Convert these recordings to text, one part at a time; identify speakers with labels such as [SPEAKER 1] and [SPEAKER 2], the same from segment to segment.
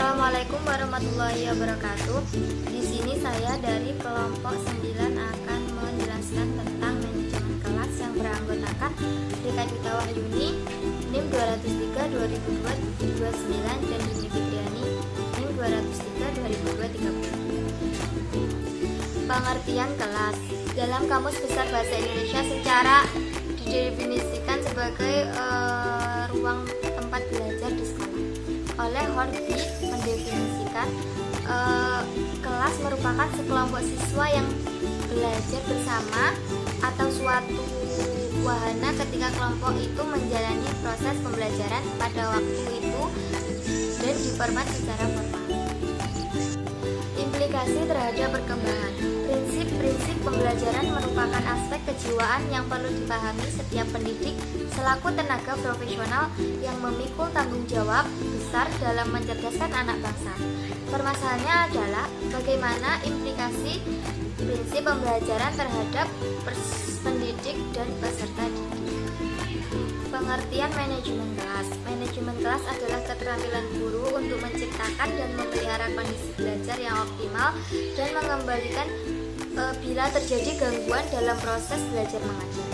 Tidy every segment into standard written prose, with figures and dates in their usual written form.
[SPEAKER 1] Assalamualaikum warahmatullahi wabarakatuh. Di sini saya dari kelompok 9 akan menjelaskan tentang manajemen kelas yang beranggotakan Rika Dita Wahyuni, NIM 203 2002-29 dan Dini Fitriani, NIM 203 2002-30. Pengertian kelas dalam Kamus Besar Bahasa Indonesia secara didefinisikan sebagai ruang tempat belajar di sekolah. Oleh Horby mendefinisikan kelas merupakan sekelompok siswa yang belajar bersama atau suatu wahana ketika kelompok itu menjalani proses pembelajaran pada waktu itu dan diformat secara formal. Implikasi terhadap perkembangan. Prinsip-prinsip pembelajaran merupakan aspek kejiwaan yang perlu dipahami setiap pendidik selaku tenaga profesional yang memikul tanggung jawab besar dalam mencerdaskan anak bangsa. Permasalahannya adalah bagaimana implikasi prinsip pembelajaran terhadap pendidik dan peserta didik. Pengertian manajemen kelas. Manajemen kelas adalah keterampilan guru untuk menciptakan dan memelihara kondisi belajar yang optimal dan mengembalikan bila terjadi gangguan dalam proses belajar mengajar.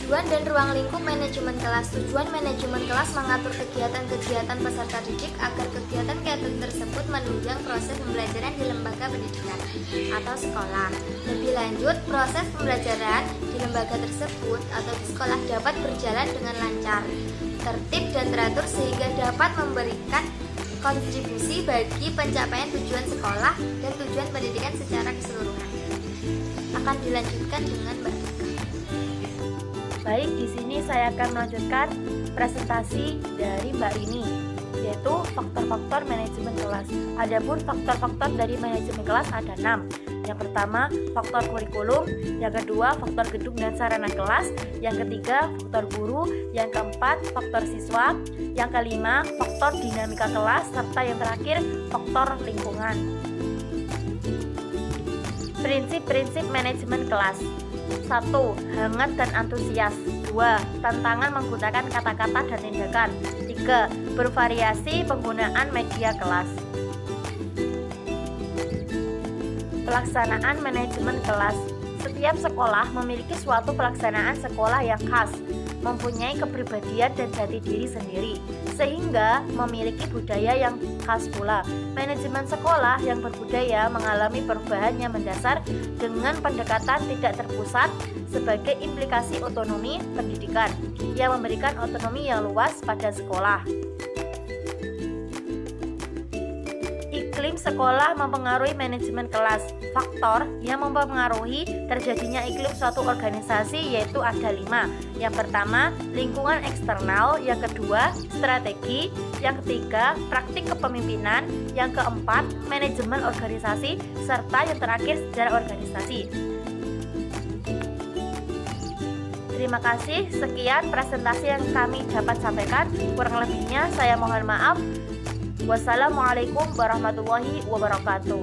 [SPEAKER 1] Tujuan dan ruang lingkup manajemen kelas. Tujuan manajemen kelas mengatur kegiatan-kegiatan peserta didik agar kegiatan-kegiatan tersebut menunjang proses pembelajaran di lembaga pendidikan atau sekolah. Lebih lanjut, proses pembelajaran di lembaga tersebut atau di sekolah dapat berjalan dengan lancar, tertib dan teratur sehingga dapat memberikan kontribusi bagi pencapaian tujuan sekolah dan tujuan pendidikan secara keseluruhan. Akan dilanjutkan dengan Mbak Rika.
[SPEAKER 2] Baik, di sini saya akan melanjutkan presentasi dari Mbak Rini, yaitu faktor-faktor manajemen kelas. Adapun faktor-faktor dari manajemen kelas ada 6. Yang pertama, faktor kurikulum. Yang kedua, faktor gedung dan sarana kelas. Yang ketiga, faktor guru. Yang keempat, faktor siswa. Yang kelima, faktor dinamika kelas. Serta yang terakhir, faktor lingkungan. Prinsip-prinsip manajemen kelas. 1. Hangat dan antusias. 2. Tantangan menggunakan kata-kata dan tindakan. 3. Bervariasi penggunaan media kelas. Pelaksanaan manajemen kelas. Setiap sekolah memiliki suatu pelaksanaan sekolah yang khas, mempunyai kepribadian dan jati diri sendiri, sehingga memiliki budaya yang khas pula. Manajemen sekolah yang berbudaya mengalami perubahan yang mendasar dengan pendekatan tidak terpusat sebagai implikasi otonomi pendidikan yang memberikan otonomi yang luas pada sekolah. Iklim sekolah mempengaruhi manajemen kelas. Faktor yang mempengaruhi terjadinya iklim suatu organisasi yaitu ada 5. Yang pertama, lingkungan eksternal. Yang kedua, strategi. Yang ketiga, praktik kepemimpinan. Yang keempat, manajemen organisasi. Serta yang terakhir, sejarah organisasi. Terima kasih. Sekian presentasi yang kami dapat sampaikan. Kurang lebihnya saya mohon maaf. Wassalamualaikum warahmatullahi wabarakatuh.